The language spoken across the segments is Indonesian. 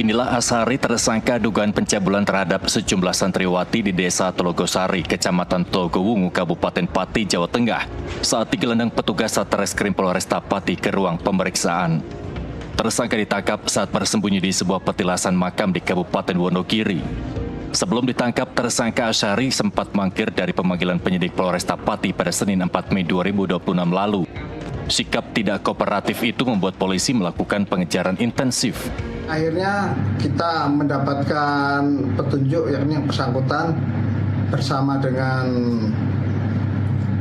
Inilah Ashari, tersangka dugaan pencabulan terhadap sejumlah santriwati di Desa Telogosari, Kecamatan Togowungu, Kabupaten Pati, Jawa Tengah, saat digelandang petugas Satreskrim Polresta Pati ke ruang pemeriksaan. Tersangka ditangkap saat bersembunyi di sebuah petilasan makam di Kabupaten Wonogiri. Sebelum ditangkap, tersangka Ashari sempat mangkir dari pemanggilan penyidik Polresta Pati pada Senin 4 Mei 2026 lalu. Sikap tidak kooperatif itu membuat polisi melakukan pengejaran intensif. Akhirnya kita mendapatkan petunjuk, yakni yang bersangkutan bersama dengan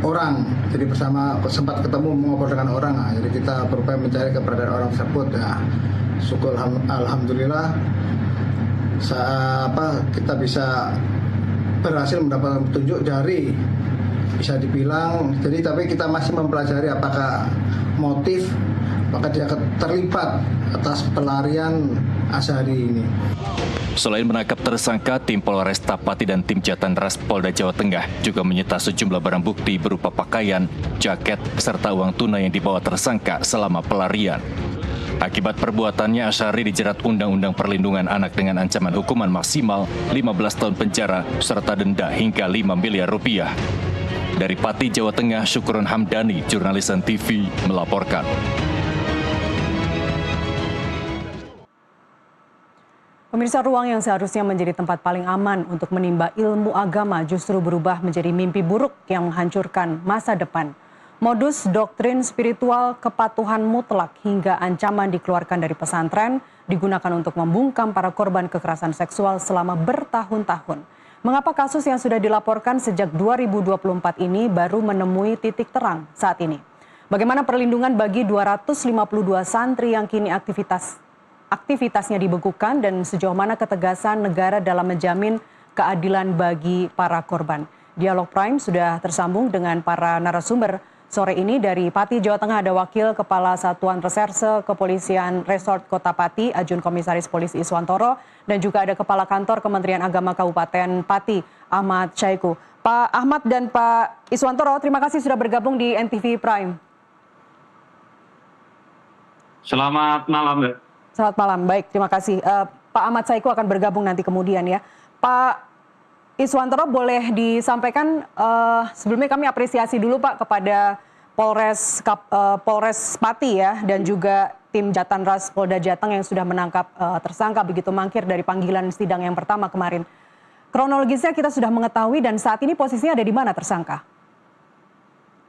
orang. Jadi bersama sempat ketemu mengobrol dengan orang. Jadi kita berupaya mencari keberadaan orang tersebut. Syukur alhamdulillah kita bisa berhasil mendapatkan petunjuk dari, bisa dibilang, jadi tapi kita masih mempelajari apakah motif, apakah dia terlibat atas pelarian Ashari ini. Selain menangkap tersangka, tim Polresta Pati dan tim Jatanras Polda Jawa Tengah juga menyita sejumlah barang bukti berupa pakaian, jaket, serta uang tunai yang dibawa tersangka selama pelarian. Akibat perbuatannya, Ashari dijerat Undang-Undang Perlindungan Anak dengan ancaman hukuman maksimal 15 tahun penjara serta denda hingga 5 miliar rupiah. Dari Pati, Jawa Tengah, Syukurun Hamdani, jurnalis TV, melaporkan. Pemirsa, ruang yang seharusnya menjadi tempat paling aman untuk menimba ilmu agama justru berubah menjadi mimpi buruk yang menghancurkan masa depan. Modus doktrin spiritual, kepatuhan mutlak hingga ancaman dikeluarkan dari pesantren digunakan untuk membungkam para korban kekerasan seksual selama bertahun-tahun. Mengapa kasus yang sudah dilaporkan sejak 2024 ini baru menemui titik terang saat ini? Bagaimana perlindungan bagi 252 santri yang kini aktivitasnya dibekukan dan sejauh mana ketegasan negara dalam menjamin keadilan bagi para korban? Dialog Prime sudah tersambung dengan para narasumber. Sore ini dari Pati, Jawa Tengah ada Wakil Kepala Satuan Reserse Kepolisian Resort Kota Pati, Ajun Komisaris Polisi Iswantoro, dan juga ada Kepala Kantor Kementerian Agama Kabupaten Pati, Ahmad Syaiqo. Pak Ahmad dan Pak Iswantoro, terima kasih sudah bergabung di NTV Prime. Selamat malam, Mbak. Selamat malam, baik, terima kasih. Pak Ahmad Syaiqo akan bergabung nanti kemudian ya. Pak Iswantoro, boleh disampaikan, sebelumnya kami apresiasi dulu Pak kepada Polres Pati ya, dan juga tim Jatanras Polda Jateng yang sudah menangkap tersangka begitu mangkir dari panggilan sidang yang pertama kemarin. Kronologisnya kita sudah mengetahui dan saat ini posisinya ada di mana tersangka?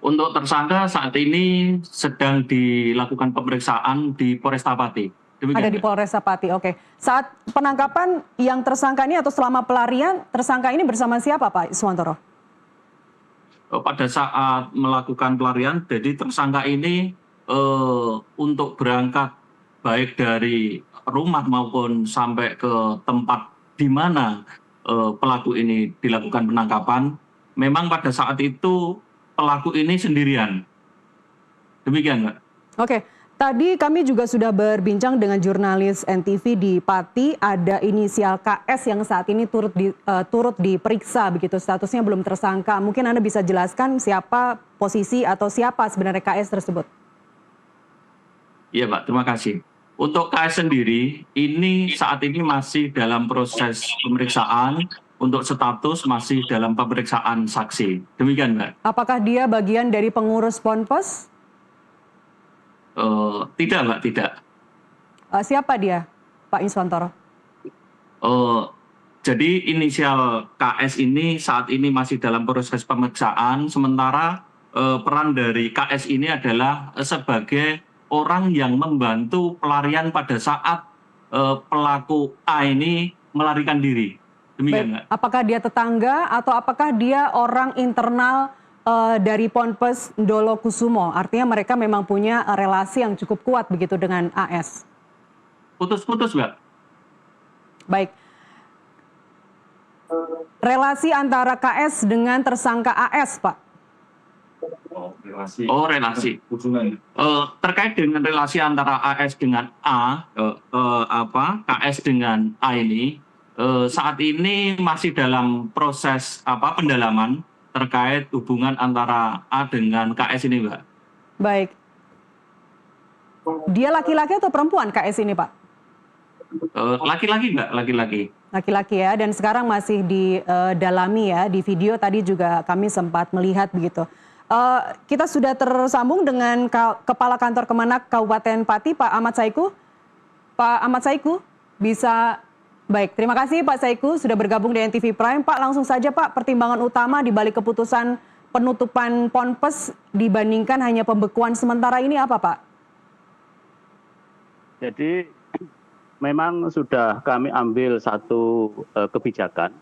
Untuk tersangka saat ini sedang dilakukan pemeriksaan di Polresta Pati. Demikian, ada di Polresta Pati, oke. Saat penangkapan yang tersangka ini atau selama pelarian, tersangka ini bersama siapa Pak Iswantoro? Pada saat melakukan pelarian, jadi tersangka ini untuk berangkat baik dari rumah maupun sampai ke tempat di mana pelaku ini dilakukan penangkapan, memang pada saat itu pelaku ini sendirian. Demikian, Mbak. Oke. Tadi kami juga sudah berbincang dengan jurnalis NTV di Pati, ada inisial KS yang saat ini turut diperiksa begitu, statusnya belum tersangka. Mungkin Anda bisa jelaskan siapa posisi atau siapa sebenarnya KS tersebut? Iya, Pak, terima kasih. Untuk KS sendiri, ini saat ini masih dalam proses pemeriksaan, untuk status masih dalam pemeriksaan saksi. Demikian, Mbak. Apakah dia bagian dari pengurus Ponpes? Tidak, Mbak, tidak. Siapa dia, Pak Iswantoro? Jadi inisial KS ini saat ini masih dalam proses pemeriksaan, sementara peran dari KS ini adalah sebagai orang yang membantu pelarian pada saat pelaku A ini melarikan diri. Demikian, Mbak. Apakah dia tetangga atau apakah dia orang internal dari Ponpes Ndolo Kusumo? Artinya mereka memang punya relasi yang cukup kuat begitu dengan AS. Putus-putus, Mbak. Baik. Relasi antara KS dengan tersangka AS, Pak? Relasi. Terkait dengan relasi antara AS dengan A, KS dengan A ini, saat ini masih dalam proses pendalaman terkait hubungan antara A dengan KS ini, Mbak. Baik. Dia laki-laki atau perempuan KS ini, Pak? Laki-laki nggak? Laki-laki. Laki-laki ya, dan sekarang masih didalami ya. Di video tadi juga kami sempat melihat begitu. Kita sudah tersambung dengan Kepala Kantor Kemenak Kabupaten Pati, Pak Ahmad Saiku. Pak Ahmad Saiku, bisa... Baik, terima kasih Pak Saiku sudah bergabung dengan TV Prime. Pak, langsung saja Pak, pertimbangan utama di balik keputusan penutupan Ponpes dibandingkan hanya pembekuan sementara ini apa Pak? Jadi memang sudah kami ambil satu kebijakan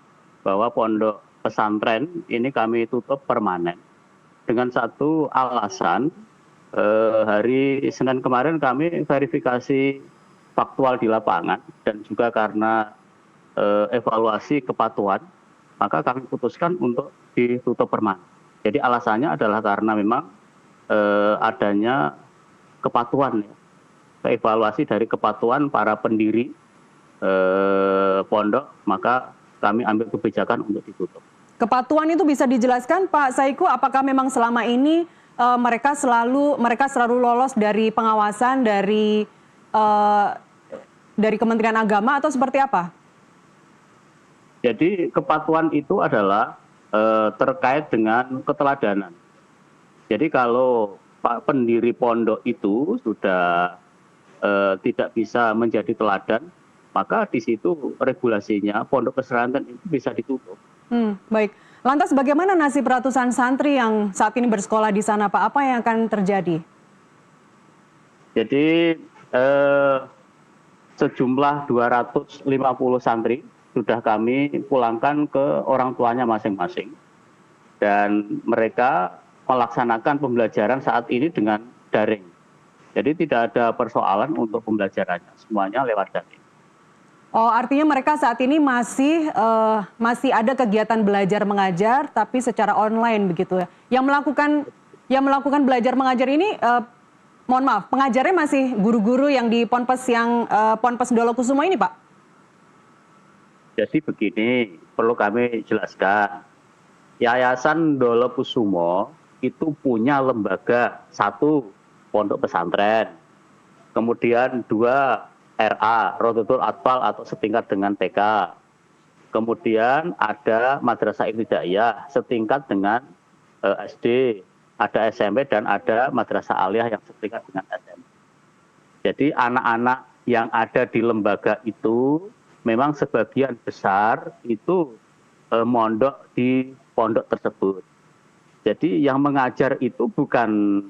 bahwa pondok pesantren ini kami tutup permanen dengan satu alasan. Hari Senin kemarin kami verifikasi faktual di lapangan dan juga karena evaluasi kepatuhan, maka kami putuskan untuk ditutup permanen. Jadi alasannya adalah karena memang adanya kepatuhan, ya, evaluasi dari kepatuhan para pendiri pondok, maka kami ambil kebijakan untuk ditutup. Kepatuhan itu bisa dijelaskan Pak Saiku, apakah memang selama ini mereka selalu lolos dari pengawasan dari Kementerian Agama atau seperti apa? Jadi kepatuhan itu adalah terkait dengan keteladanan. Jadi kalau Pak pendiri pondok itu sudah tidak bisa menjadi teladan, maka di situ regulasinya pondok pesantren itu bisa ditutup. Baik. Lantas bagaimana nasib ratusan santri yang saat ini bersekolah di sana Pak? Apa yang akan terjadi? Jadi sejumlah 250 santri sudah kami pulangkan ke orang tuanya masing-masing. Dan mereka melaksanakan pembelajaran saat ini dengan daring. Jadi tidak ada persoalan untuk pembelajarannya, semuanya lewat daring. Oh, artinya mereka saat ini masih ada kegiatan belajar mengajar, tapi secara online begitu ya. Yang melakukan belajar mengajar ini, mohon maaf, pengajarnya masih guru-guru yang di Ponpes Ponpes Dolokusumo ini, Pak? Jadi begini, perlu kami jelaskan. Yayasan Dolokusumo itu punya lembaga, 1 pondok pesantren, kemudian 2 RA, Rodotul Atfal atau setingkat dengan TK. Kemudian ada Madrasah Ibtidaiyah setingkat dengan SD, ada SMP dan ada Madrasah Aliyah yang setingkat dengan SMP. Jadi anak-anak yang ada di lembaga itu memang sebagian besar itu mondok di pondok tersebut. Jadi yang mengajar itu bukan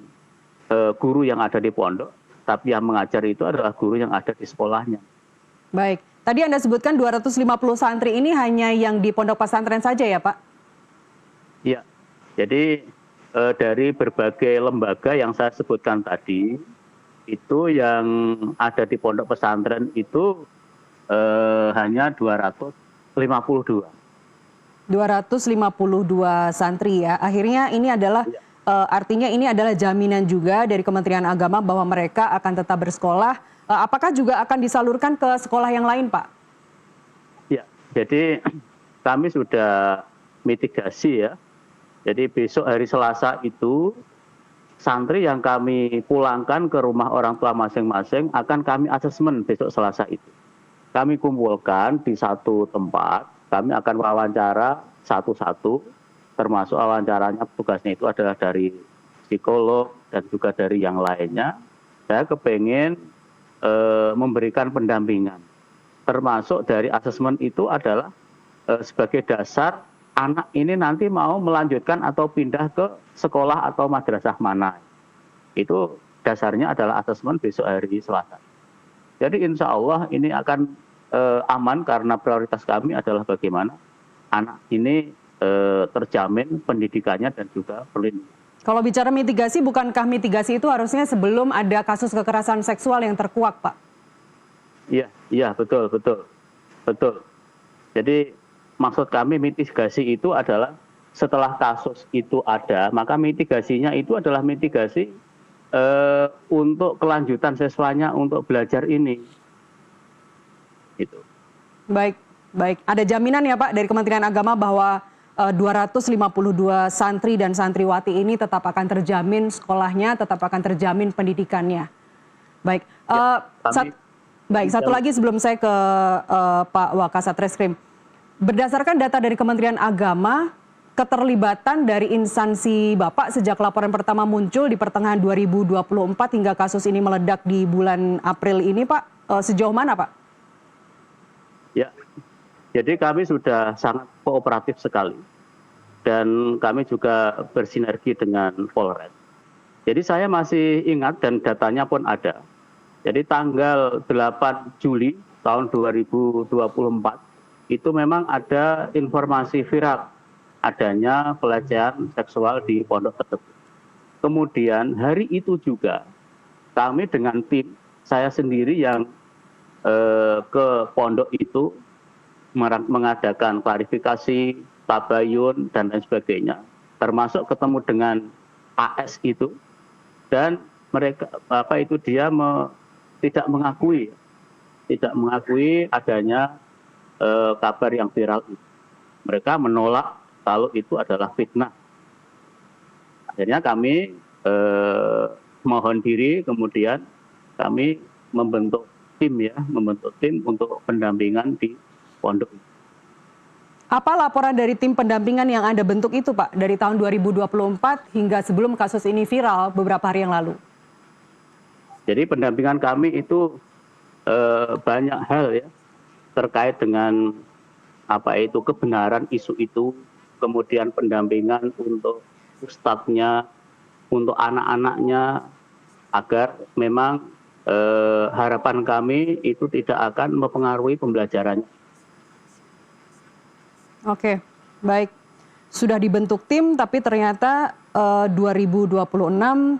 guru yang ada di pondok, tapi yang mengajar itu adalah guru yang ada di sekolahnya. Baik, tadi Anda sebutkan 250 santri ini hanya yang di pondok pesantren saja ya Pak? Iya, jadi dari berbagai lembaga yang saya sebutkan tadi, itu yang ada di pondok pesantren itu hanya 252. 252 santri ya, akhirnya ini adalah... artinya ini adalah jaminan juga dari Kementerian Agama bahwa mereka akan tetap bersekolah. Apakah juga akan disalurkan ke sekolah yang lain, Pak? Ya, jadi kami sudah mitigasi ya. Jadi besok hari Selasa itu santri yang kami pulangkan ke rumah orang tua masing-masing akan kami asesmen besok Selasa itu. Kami kumpulkan di satu tempat, kami akan wawancara satu-satu. Termasuk wawancaranya tugasnya itu adalah dari psikolog dan juga dari yang lainnya. Saya kepengen memberikan pendampingan. Termasuk dari asesmen itu adalah sebagai dasar anak ini nanti mau melanjutkan atau pindah ke sekolah atau madrasah mana. Itu dasarnya adalah asesmen besok hari Selasa. Jadi insya Allah ini akan aman karena prioritas kami adalah bagaimana anak ini terjamin pendidikannya dan juga perlindungan. Kalau bicara mitigasi, bukankah mitigasi itu harusnya sebelum ada kasus kekerasan seksual yang terkuak, Pak? Iya, betul. Jadi maksud kami mitigasi itu adalah setelah kasus itu ada, maka mitigasinya itu adalah mitigasi untuk kelanjutan siswanya untuk belajar ini. Gitu. Baik. Ada jaminan ya Pak dari Kementerian Agama bahwa 252 santri dan santriwati ini tetap akan terjamin sekolahnya, tetap akan terjamin pendidikannya. Baik. Baik, satu lagi sebelum saya ke Pak Wakasat Reskrim. Berdasarkan data dari Kementerian Agama, keterlibatan dari instansi Bapak sejak laporan pertama muncul di pertengahan 2024 hingga kasus ini meledak di bulan April ini, Pak, sejauh mana, Pak? Ya, jadi kami sudah sangat kooperatif sekali dan kami juga bersinergi dengan Polres. Jadi saya masih ingat dan datanya pun ada. Jadi tanggal 8 Juli tahun 2024 itu memang ada informasi viral adanya pelecehan seksual di pondok tersebut. Kemudian hari itu juga kami dengan tim saya sendiri yang ke pondok itu mengadakan klarifikasi, tabayun dan lain sebagainya, termasuk ketemu dengan AS itu, dan mereka dia tidak mengakui adanya kabar yang viral itu. Mereka menolak kalau itu adalah fitnah. Akhirnya kami mohon diri, kemudian kami membentuk tim untuk pendampingan di pondok. Apa laporan dari tim pendampingan yang Anda bentuk itu, Pak, dari tahun 2024 hingga sebelum kasus ini viral beberapa hari yang lalu? Jadi pendampingan kami itu banyak hal ya, terkait dengan kebenaran isu itu, kemudian pendampingan untuk ustadznya, untuk anak-anaknya, agar memang harapan kami itu tidak akan mempengaruhi pembelajarannya. Oke, baik. Sudah dibentuk tim, tapi ternyata 2026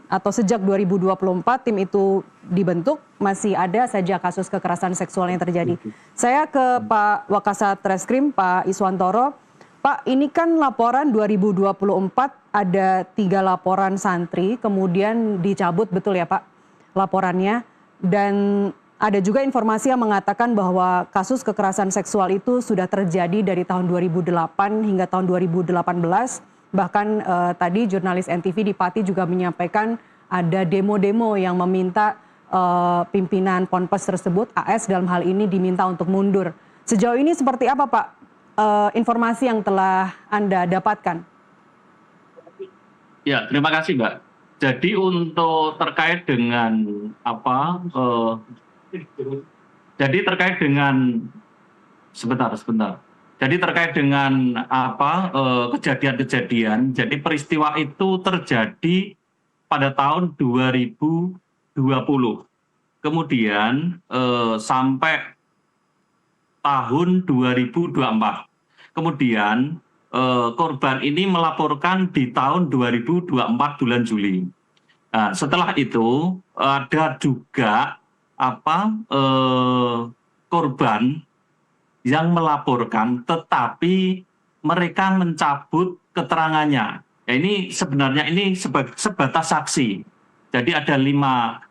atau sejak 2024 tim itu dibentuk, masih ada saja kasus kekerasan seksual yang terjadi. Saya ke Pak Wakasat Reskrim, Pak Iswantoro. Pak, ini kan laporan 2024 ada 3 laporan santri, kemudian dicabut, betul ya Pak, laporannya. Dan ada juga informasi yang mengatakan bahwa kasus kekerasan seksual itu sudah terjadi dari tahun 2008 hingga tahun 2018. Bahkan tadi jurnalis NTV di Pati juga menyampaikan ada demo-demo yang meminta pimpinan Ponpes tersebut, AS dalam hal ini, diminta untuk mundur. Sejauh ini seperti apa Pak informasi yang telah Anda dapatkan? Ya, terima kasih Mbak. Jadi untuk terkait dengan Jadi terkait dengan kejadian-kejadian. Jadi peristiwa itu terjadi pada tahun 2020. Kemudian sampai tahun 2024. Kemudian korban ini melaporkan di tahun 2024 bulan Juli. Nah, setelah itu ada juga korban yang melaporkan, tetapi mereka mencabut keterangannya. Ya, ini sebenarnya sebatas saksi. Jadi ada lima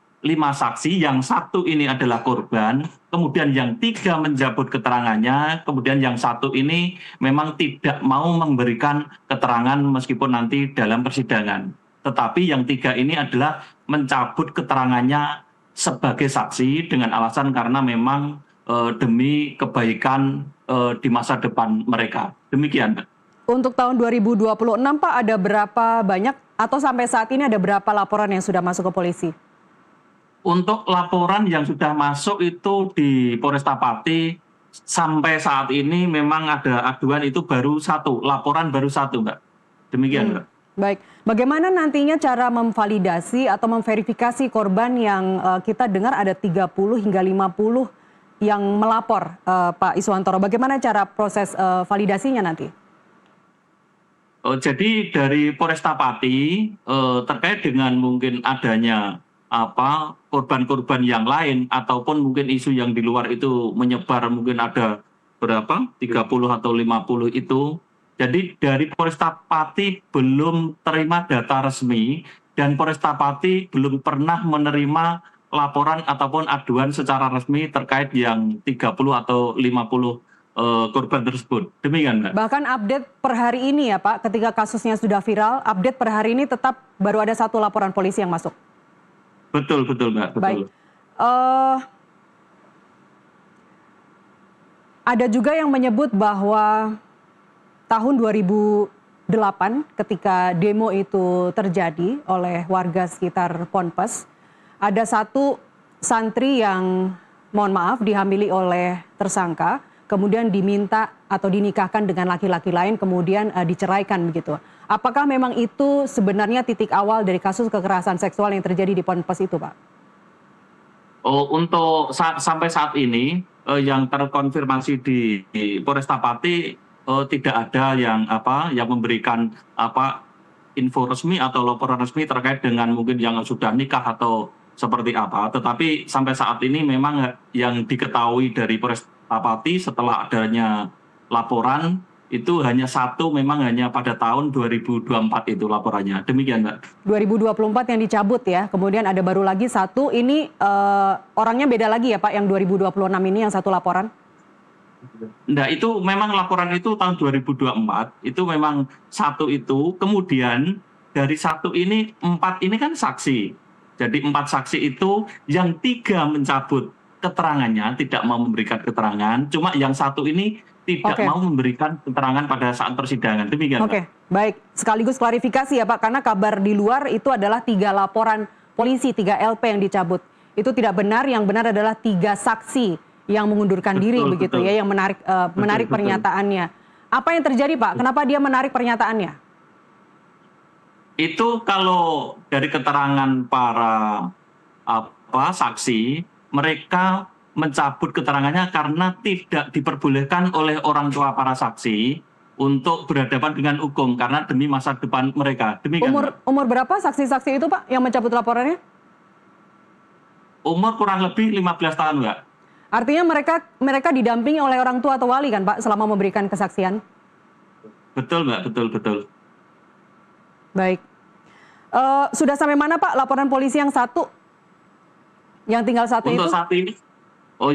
saksi, yang satu ini adalah korban, kemudian yang 3 mencabut keterangannya, kemudian yang satu ini memang tidak mau memberikan keterangan meskipun nanti dalam persidangan. Tetapi yang 3 ini adalah mencabut keterangannya sebagai saksi dengan alasan karena memang demi kebaikan di masa depan mereka. Demikian, Pak. Untuk tahun 2026, Pak, ada berapa banyak atau sampai saat ini ada berapa laporan yang sudah masuk ke polisi? Untuk laporan yang sudah masuk itu di Polresta Pati sampai saat ini memang ada aduan itu baru 1, laporan baru 1, Mbak. Demikian, Mbak. Baik, bagaimana nantinya cara memvalidasi atau memverifikasi korban yang kita dengar ada 30 hingga 50 yang melapor, Pak Iswantoro. Bagaimana cara proses validasinya nanti? Jadi dari Polresta Pati terkait dengan mungkin adanya korban-korban yang lain ataupun mungkin isu yang di luar itu menyebar, mungkin ada berapa 30 atau 50 itu. Jadi dari Polresta Pati belum terima data resmi dan Polresta Pati belum pernah menerima laporan ataupun aduan secara resmi terkait yang 30 atau 50 korban tersebut. Demikian, Mbak. Bahkan update per hari ini ya Pak, ketika kasusnya sudah viral, update per hari ini tetap baru ada 1 laporan polisi yang masuk. Betul, Mbak. Betul. Baik. Ada juga yang menyebut bahwa tahun 2008 ketika demo itu terjadi oleh warga sekitar Ponpes, ada satu santri yang mohon maaf dihamili oleh tersangka, kemudian diminta atau dinikahkan dengan laki-laki lain, kemudian diceraikan begitu. Apakah memang itu sebenarnya titik awal dari kasus kekerasan seksual yang terjadi di Ponpes itu, Pak? Untuk sampai saat ini yang terkonfirmasi di Polresta Pati tidak ada yang memberikan info resmi atau laporan resmi terkait dengan mungkin yang sudah nikah atau seperti apa. Tetapi sampai saat ini memang yang diketahui dari Polresta Pati setelah adanya laporan itu hanya satu, memang hanya pada tahun 2024 itu laporannya. Demikian, Mbak. 2024 yang dicabut ya, kemudian ada baru lagi satu, ini orangnya beda lagi ya Pak, yang 2026 ini yang satu laporan? Nah, itu memang laporan itu tahun 2024, itu memang satu itu, kemudian dari satu ini, 4 ini kan saksi. Jadi 4 saksi itu yang 3 mencabut keterangannya, tidak mau memberikan keterangan, cuma yang satu ini tidak mau memberikan keterangan pada saat persidangan. Demikian, Oke, baik. Sekaligus klarifikasi ya Pak, karena kabar di luar itu adalah 3 laporan polisi, 3 LP yang dicabut. Itu tidak benar, yang benar adalah 3 saksi yang mengundurkan diri begitu ya, yang menarik pernyataannya. Apa yang terjadi Pak? Kenapa dia menarik pernyataannya? Itu kalau dari keterangan para saksi, mereka mencabut keterangannya karena tidak diperbolehkan oleh orang tua para saksi untuk berhadapan dengan hukum karena demi masa depan mereka. Demikian. Umur berapa saksi-saksi itu Pak yang mencabut laporannya? Umur kurang lebih 15 tahun, Mbak. Artinya mereka didampingi oleh orang tua atau wali kan Pak selama memberikan kesaksian? Betul, Mbak, betul. Baik. Sudah sampai mana Pak laporan polisi yang satu? Yang tinggal satu untuk itu? Saat ini,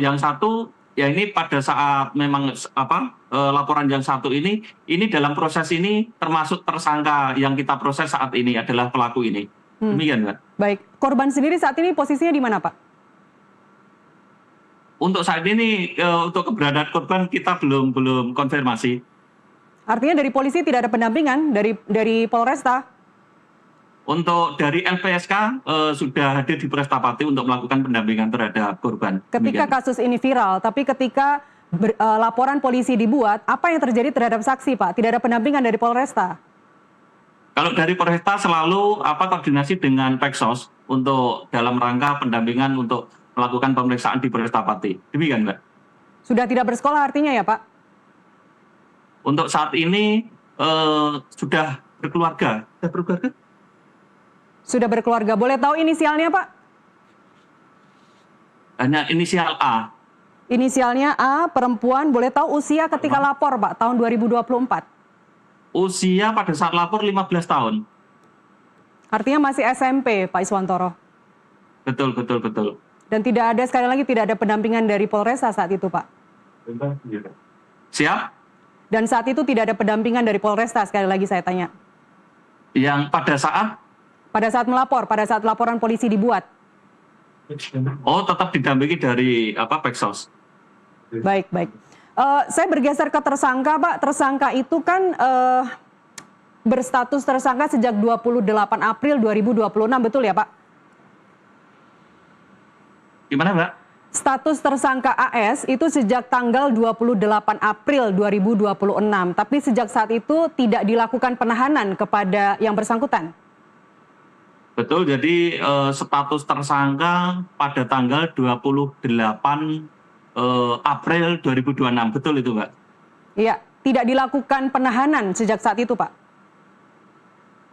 yang satu, ya ini pada saat memang laporan yang satu ini dalam proses ini termasuk tersangka yang kita proses saat ini adalah pelaku ini. Demikian, Mbak. Baik. Korban sendiri saat ini posisinya di mana Pak? Untuk saat ini, untuk keberadaan korban kita belum konfirmasi. Artinya dari polisi tidak ada pendampingan dari Polresta? Untuk dari LPSK sudah hadir di Polresta Pati untuk melakukan pendampingan terhadap korban. Ketika kasus ini viral, tapi ketika laporan polisi dibuat, apa yang terjadi terhadap saksi Pak? Tidak ada pendampingan dari Polresta? Kalau dari Polresta selalu koordinasi dengan Peksos untuk dalam rangka pendampingan untuk melakukan pemeriksaan di Polresta Pati. Demikian, Mbak. Sudah tidak bersekolah artinya ya Pak? Untuk saat ini sudah berkeluarga. Sudah berkeluarga. Boleh tahu inisialnya Pak? Hanya inisial A. Inisialnya A, perempuan. Boleh tahu usia ketika lapor Pak, tahun 2024? Usia pada saat lapor 15 tahun. Artinya masih SMP Pak Iswantoro? Betul. Dan tidak ada, sekali lagi tidak ada pendampingan dari Polresta saat itu Pak? Siap? Dan saat itu tidak ada pendampingan dari Polresta, sekali lagi saya tanya. Yang pada saat? Pada saat melapor, pada saat laporan polisi dibuat? Oh, tetap didampingi dari Peksos. Baik. Saya bergeser ke tersangka Pak. Tersangka itu kan berstatus tersangka sejak 28 April 2026, betul ya Pak? Gimana, Mbak? Status tersangka AS itu sejak tanggal 28 April 2026, tapi sejak saat itu tidak dilakukan penahanan kepada yang bersangkutan. Betul, jadi status tersangka pada tanggal 28 April 2026, betul itu, Mbak? Iya, tidak dilakukan penahanan sejak saat itu, Pak?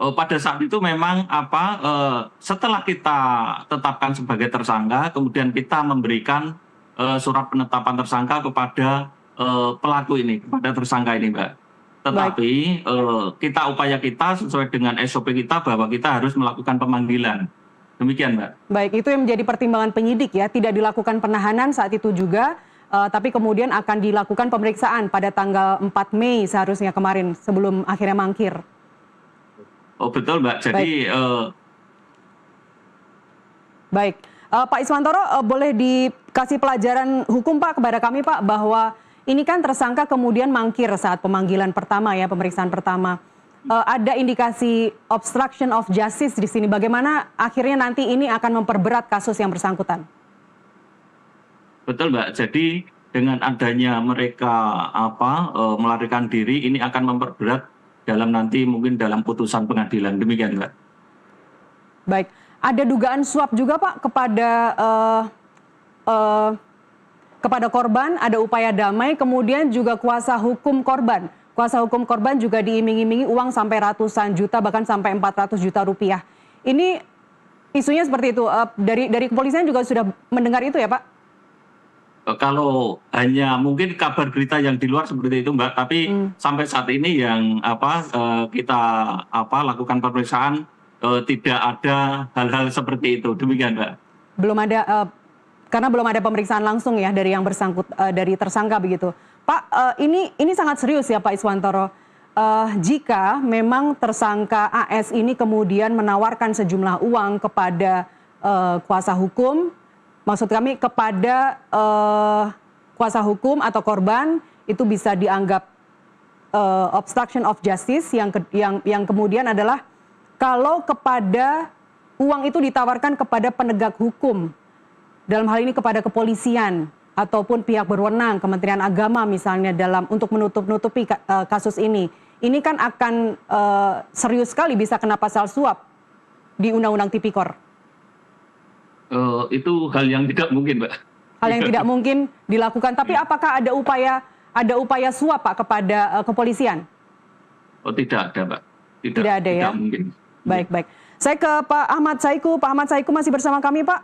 Pada saat itu memang setelah kita tetapkan sebagai tersangka, kemudian kita memberikan surat penetapan tersangka kepada pelaku ini, kepada tersangka ini, Mbak. Tetapi upaya kita sesuai dengan SOP kita bahwa kita harus melakukan pemanggilan. Demikian, Mbak. Baik, itu yang menjadi pertimbangan penyidik ya, tidak dilakukan penahanan saat itu juga, tapi kemudian akan dilakukan pemeriksaan pada tanggal 4 Mei seharusnya kemarin sebelum akhirnya mangkir. Oh betul, Mbak. Jadi Baik. Pak Iswantoro, boleh dikasih pelajaran hukum Pak kepada kami Pak bahwa ini kan tersangka kemudian mangkir saat pemanggilan pertama ya, pemeriksaan pertama. Ada indikasi obstruction of justice di sini. Bagaimana akhirnya nanti ini akan memperberat kasus yang bersangkutan? Betul, Mbak. Jadi dengan adanya mereka melarikan diri, ini akan memperberat dalam nanti mungkin dalam putusan pengadilan. Demikian, Mbak. Baik, ada dugaan suap juga Pak kepada korban, ada upaya damai, kemudian juga kuasa hukum korban. Kuasa hukum korban juga diiming-imingi uang sampai ratusan juta, bahkan sampai 400 juta rupiah. Ini isunya seperti itu. Dari kepolisian juga sudah mendengar itu ya Pak? Kalau hanya mungkin kabar berita yang di luar seperti itu, Mbak, tapi sampai saat ini yang kita lakukan pemeriksaan tidak ada hal-hal seperti itu. Demikian, Mbak. Belum ada, karena belum ada pemeriksaan langsung ya dari yang dari tersangka begitu. Pak, ini sangat serius ya Pak Iswantoro. Jika memang tersangka AS ini kemudian menawarkan sejumlah uang kepada kuasa hukum, maksud kami kepada kuasa hukum atau korban, itu bisa dianggap obstruction of justice, yang kemudian adalah kalau kepada uang itu ditawarkan kepada penegak hukum, dalam hal ini kepada kepolisian ataupun pihak berwenang, Kementerian Agama misalnya, untuk menutupi kasus ini kan akan serius sekali bisa kena pasal suap di Undang-Undang Tipikor. Itu hal yang tidak mungkin, Mbak. Hal yang tidak mungkin dilakukan. Tapi apakah ada upaya suap Pak kepada kepolisian? Oh, tidak ada, Mbak. Tidak ada ya. Tidak mungkin. Baik. Saya ke Pak Ahmad Saiku. Pak Ahmad Saiku masih bersama kami, Pak?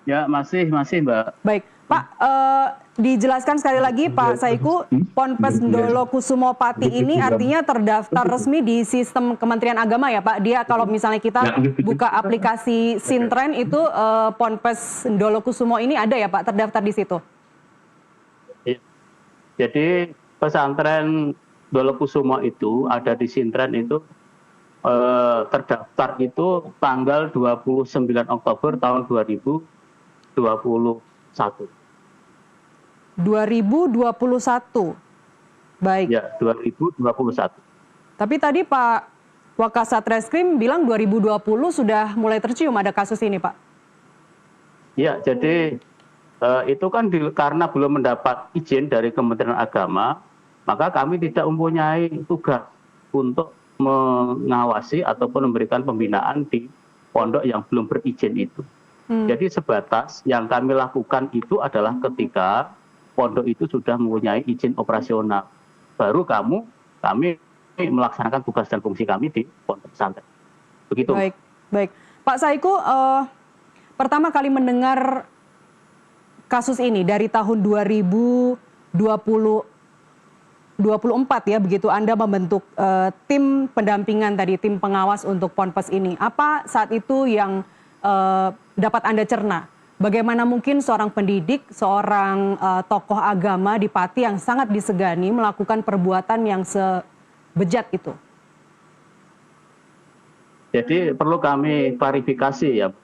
Ya, masih Mbak. Baik, Pak, dijelaskan sekali lagi Pak Saiku, Ponpes Ndolo Kusumo Pati ini artinya terdaftar resmi di sistem Kementerian Agama ya Pak. Dia kalau misalnya kita buka aplikasi Sintren itu Ponpes Ndolo Kusumo ini ada ya Pak, terdaftar di situ. Jadi pesantren Ndolo Kusumo itu ada di Sintren itu terdaftar itu tanggal 29 Oktober tahun 2021. 2021. Baik. Ya, 2021. Tapi tadi Pak Wakasat Reskrim bilang 2020 sudah mulai tercium ada kasus ini, Pak. Ya, jadi itu kan karena belum mendapat izin dari Kementerian Agama, maka kami tidak mempunyai tugas untuk mengawasi ataupun memberikan pembinaan di pondok yang belum berizin itu. Jadi sebatas yang kami lakukan itu adalah ketika pondok itu sudah mempunyai izin operasional, baru kami melaksanakan tugas dan fungsi kami di pondok pesantren. Begitu. Baik. Pak Saiku, pertama kali mendengar kasus ini dari tahun 2024 ya, begitu Anda membentuk tim pendampingan tadi, tim pengawas untuk Ponpes ini. Apa saat itu yang dapat Anda cerna? Bagaimana mungkin seorang pendidik, seorang tokoh agama di Pati yang sangat disegani melakukan perbuatan yang sebejat itu? Jadi perlu kami klarifikasi ya,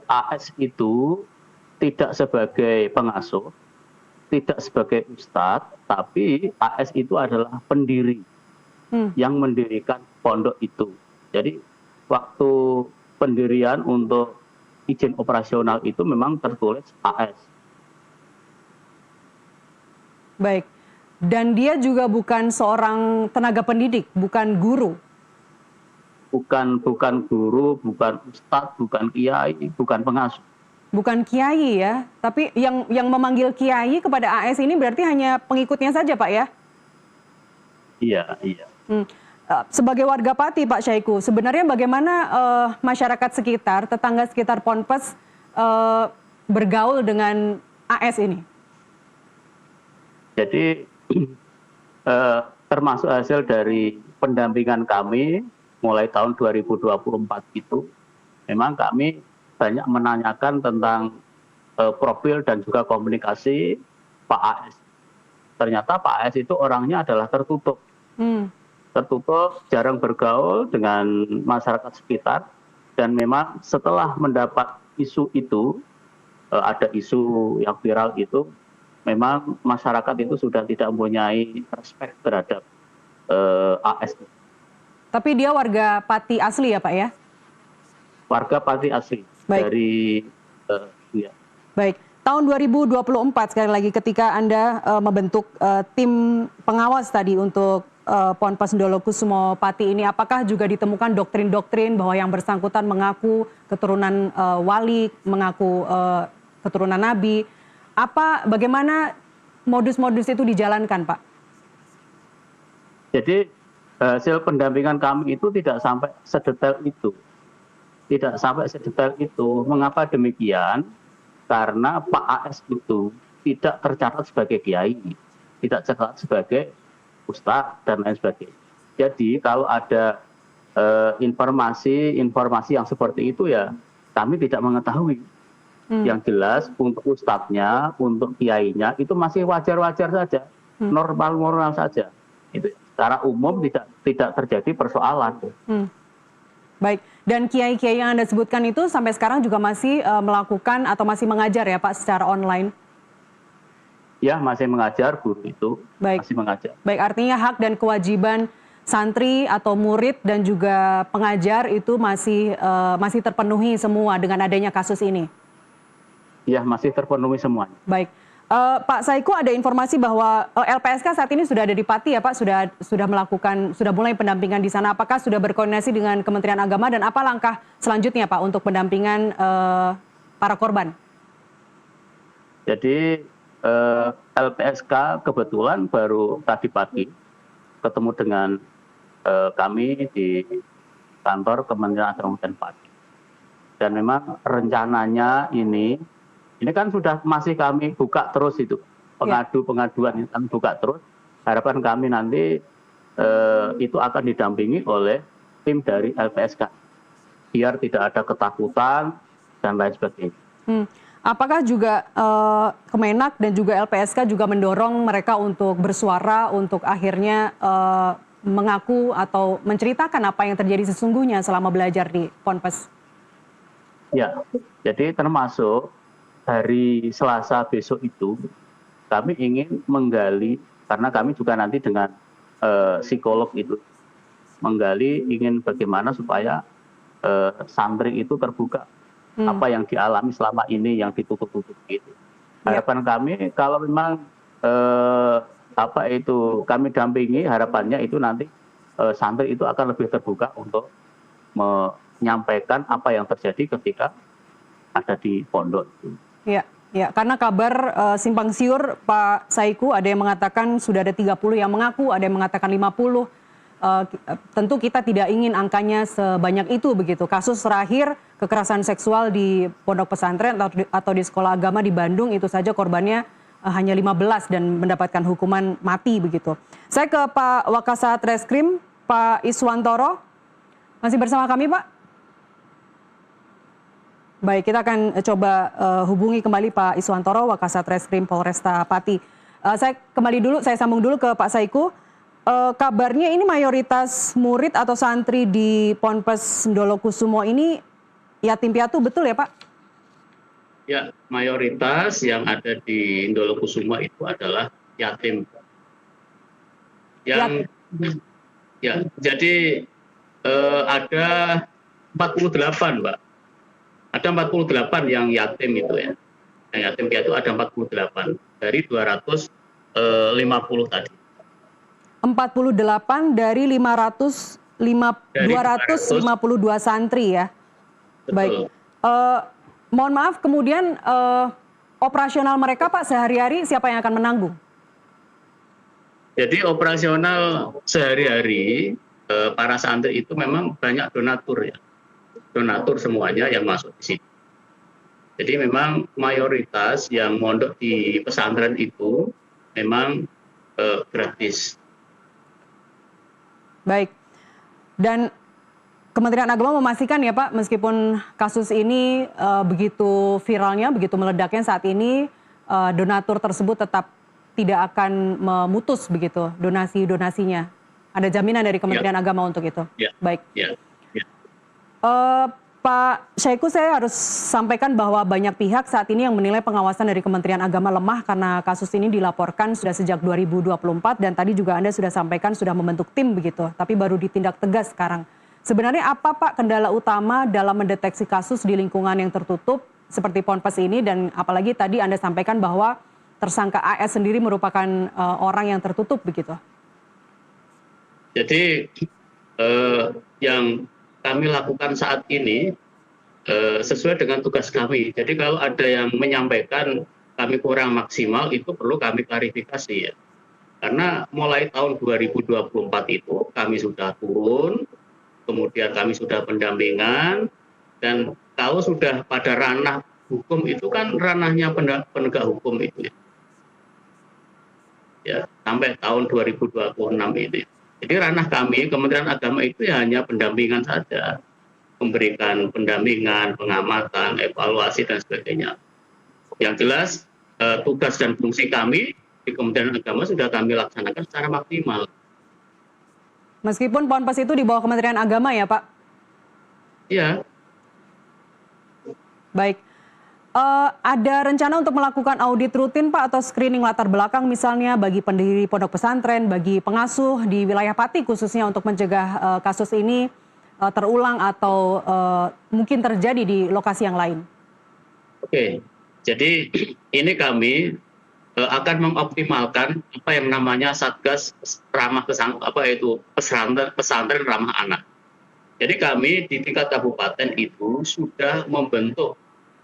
AS itu tidak sebagai pengasuh, tidak sebagai ustadz, tapi AS itu adalah pendiri yang mendirikan pondok itu. Jadi waktu pendirian untuk izin operasional itu memang tertulis AS. Baik. Dan dia juga bukan seorang tenaga pendidik, bukan guru. Bukan guru, bukan ustadz, bukan kiai, bukan pengasuh. Bukan kiai ya, tapi yang memanggil kiai kepada AS ini berarti hanya pengikutnya saja Pak ya? Iya. Sebagai warga Pati Pak Saiku, sebenarnya bagaimana masyarakat sekitar, tetangga sekitar Ponpes bergaul dengan AS ini? Jadi termasuk hasil dari pendampingan kami mulai tahun 2024 itu, memang kami banyak menanyakan tentang profil dan juga komunikasi Pak AS. Ternyata Pak AS itu orangnya adalah tertutup. Tertutup, jarang bergaul dengan masyarakat sekitar, dan memang setelah mendapat isu itu, ada isu yang viral itu, memang masyarakat itu sudah tidak mempunyai respect terhadap AS. Tapi dia warga Pati asli ya Pak ya? Warga Pati asli. Baik. Dari ya. Baik, tahun 2024 sekali lagi ketika Anda membentuk tim pengawas tadi untuk Ponpes Ndolokusumo Pati ini, apakah juga ditemukan doktrin-doktrin bahwa yang bersangkutan mengaku keturunan wali, mengaku keturunan nabi? Bagaimana modus-modus itu dijalankan, Pak? Jadi hasil pendampingan kami itu tidak sampai sedetail itu. Tidak sampai sedetail itu. Mengapa demikian? Karena Pak AS itu tidak tercatat sebagai kiai, tidak tercatat sebagai ustadz dan lain sebagainya. Jadi kalau ada informasi yang seperti itu ya kami tidak mengetahui. Yang jelas untuk ustadznya, untuk kiainya itu masih wajar-wajar saja, normal-normal saja. Itu secara umum tidak terjadi persoalan. Baik, dan kiai-kiai yang Anda sebutkan itu sampai sekarang juga masih melakukan atau masih mengajar ya Pak secara online? Ya, masih mengajar, guru itu. Baik. Masih mengajar. Baik, artinya hak dan kewajiban santri atau murid dan juga pengajar itu masih terpenuhi semua dengan adanya kasus ini? Ya, masih terpenuhi semuanya. Baik. Pak Saiku, ada informasi bahwa LPSK saat ini sudah ada di Pati ya Pak, sudah mulai pendampingan di sana. Apakah sudah berkoordinasi dengan Kementerian Agama dan apa langkah selanjutnya Pak untuk pendampingan para korban? Jadi LPSK kebetulan baru tadi pagi ketemu dengan kami di kantor Kementerian Agama dan Pati. Dan memang rencananya ini kan sudah masih kami buka terus itu, pengaduan itu kami buka terus. Harapan kami nanti itu akan didampingi oleh tim dari LPSK, biar tidak ada ketakutan dan lain sebagainya. Apakah juga Kemenak dan juga LPSK juga mendorong mereka untuk bersuara, untuk akhirnya mengaku atau menceritakan apa yang terjadi sesungguhnya selama belajar di Ponpes? Ya, jadi termasuk hari Selasa besok itu kami ingin menggali, karena kami juga nanti dengan psikolog itu menggali, ingin bagaimana supaya santri itu terbuka apa yang dialami selama ini yang ditutup-tutup gitu. Harapan kami kalau memang kami dampingi, harapannya itu nanti santri itu akan lebih terbuka untuk menyampaikan apa yang terjadi ketika ada di pondok. Ya, karena kabar simpang siur Pak Saiku, ada yang mengatakan sudah ada 30 yang mengaku, ada yang mengatakan 50. Tentu kita tidak ingin angkanya sebanyak itu begitu. Kasus terakhir kekerasan seksual di pondok pesantren atau di sekolah agama di Bandung itu saja korbannya hanya 15 dan mendapatkan hukuman mati begitu. Saya ke Pak Wakasat Reskrim, Pak Iswantoro. Masih bersama kami, Pak? Baik, kita akan coba hubungi kembali Pak Iswantoro, Wakasat Reskrim Polresta Pati. Saya sambung dulu ke Pak Saiku. Kabarnya ini mayoritas murid atau santri di Ponpes Ndolokusumo ini yatim piatu, betul ya Pak? Ya, mayoritas yang ada di Ndolokusumo itu adalah yatim. Jadi ada 48 Mbak. Ada 48 yang yatim itu ya. Yang yatim piatu ada 48 dari 250 tadi. 48 dari 252 santri ya. Betul. Baik. Mohon maaf, kemudian operasional mereka Pak sehari-hari siapa yang akan menanggung? Jadi operasional sehari-hari para santri itu memang banyak donatur ya. Donatur semuanya yang masuk di sini. Jadi memang mayoritas yang mondok di pesantren itu memang gratis. Baik. Dan Kementerian Agama memastikan ya Pak, meskipun kasus ini begitu viralnya, begitu meledaknya saat ini, donatur tersebut tetap tidak akan memutus begitu donasinya. Ada jaminan dari Kementerian Agama untuk itu? Ya. Baik. Ya. Pak Syaiqo, saya harus sampaikan bahwa banyak pihak saat ini yang menilai pengawasan dari Kementerian Agama lemah karena kasus ini dilaporkan sudah sejak 2024 dan tadi juga Anda sudah sampaikan sudah membentuk tim begitu, tapi baru ditindak tegas sekarang. Sebenarnya apa Pak kendala utama dalam mendeteksi kasus di lingkungan yang tertutup seperti Ponpes ini, dan apalagi tadi Anda sampaikan bahwa tersangka AS sendiri merupakan orang yang tertutup begitu? Jadi yang kami lakukan saat ini sesuai dengan tugas kami. Jadi kalau ada yang menyampaikan kami kurang maksimal, itu perlu kami klarifikasi ya. Karena mulai tahun 2024 itu kami sudah turun, kemudian kami sudah pendampingan, dan kalau sudah pada ranah hukum itu kan ranahnya penegak hukum itu ya, sampai tahun 2026 ini. Jadi ranah kami, Kementerian Agama itu ya hanya pendampingan saja, memberikan pendampingan, pengamatan, evaluasi dan sebagainya. Yang jelas tugas dan fungsi kami di Kementerian Agama sudah kami laksanakan secara maksimal. Meskipun Ponpes itu di bawah Kementerian Agama ya Pak? Iya. Baik. Ada rencana untuk melakukan audit rutin Pak atau screening latar belakang misalnya bagi pendiri pondok pesantren, bagi pengasuh di wilayah Pati khususnya untuk mencegah kasus ini terulang atau mungkin terjadi di lokasi yang lain? Oke, jadi ini kami akan mengoptimalkan apa yang namanya Satgas ramah pesantren ramah anak. Jadi kami di tingkat kabupaten itu sudah membentuk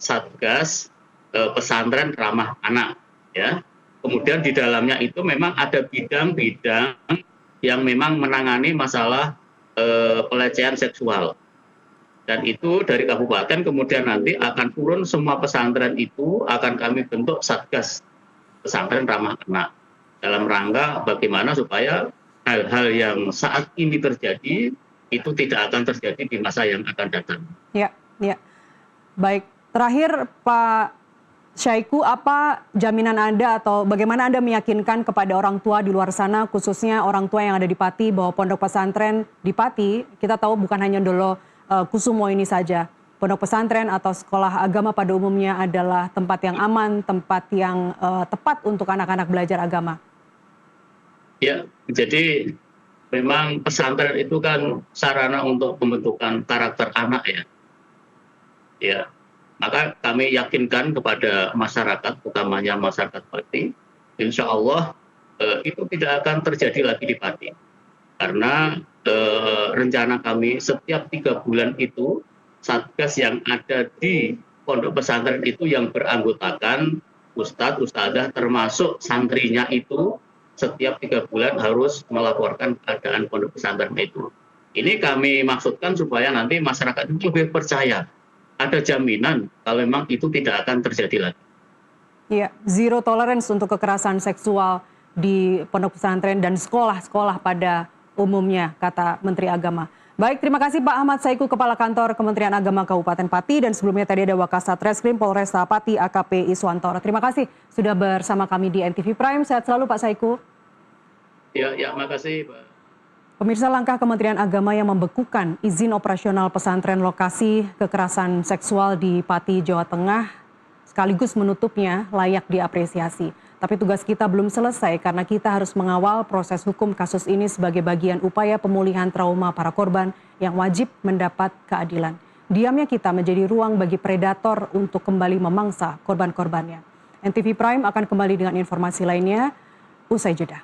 Satgas pesantren ramah anak ya. Kemudian di dalamnya itu memang ada bidang-bidang yang memang menangani masalah pelecehan seksual. Dan itu dari kabupaten kemudian nanti akan turun semua pesantren itu akan kami bentuk Satgas pesantren ramah anak dalam rangka bagaimana supaya hal-hal yang saat ini terjadi itu tidak akan terjadi di masa yang akan datang. Ya, ya. Baik. Terakhir Pak Syaiqo, apa jaminan Anda atau bagaimana Anda meyakinkan kepada orang tua di luar sana, khususnya orang tua yang ada di Pati, bahwa pondok pesantren di Pati, kita tahu bukan hanya Ndolo Kusumo ini saja. Pondok pesantren atau sekolah agama pada umumnya adalah tempat yang aman, tempat yang tepat untuk anak-anak belajar agama. Ya, jadi memang pesantren itu kan sarana untuk pembentukan karakter anak ya. Ya. Maka kami yakinkan kepada masyarakat, utamanya masyarakat Pati, insya Allah itu tidak akan terjadi lagi di Pati. Karena rencana kami setiap 3 bulan itu, Satgas yang ada di pondok pesantren itu yang beranggotakan ustadz, ustadzah, termasuk santrinya itu, setiap 3 bulan harus melaporkan keadaan pondok pesantren itu. Ini kami maksudkan supaya nanti masyarakat itu lebih percaya. Ada jaminan kalau memang itu tidak akan terjadi lagi. Iya, zero tolerance untuk kekerasan seksual di pondok pesantren dan sekolah-sekolah pada umumnya, kata Menteri Agama. Baik, terima kasih Pak Ahmad Syaiqo, Kepala Kantor Kementerian Agama Kabupaten Pati, dan sebelumnya tadi ada Wakasat Reskrim Polresta Pati AKP Iswantoro. Terima kasih sudah bersama kami di NTV Prime. Sehat selalu Pak Syaiqo. Ya, makasih Pak. Pemirsa, langkah Kementerian Agama yang membekukan izin operasional pesantren lokasi kekerasan seksual di Pati, Jawa Tengah, sekaligus menutupnya layak diapresiasi. Tapi tugas kita belum selesai karena kita harus mengawal proses hukum kasus ini sebagai bagian upaya pemulihan trauma para korban yang wajib mendapat keadilan. Diamnya kita menjadi ruang bagi predator untuk kembali memangsa korban-korbannya. NTV Prime akan kembali dengan informasi lainnya usai jeda.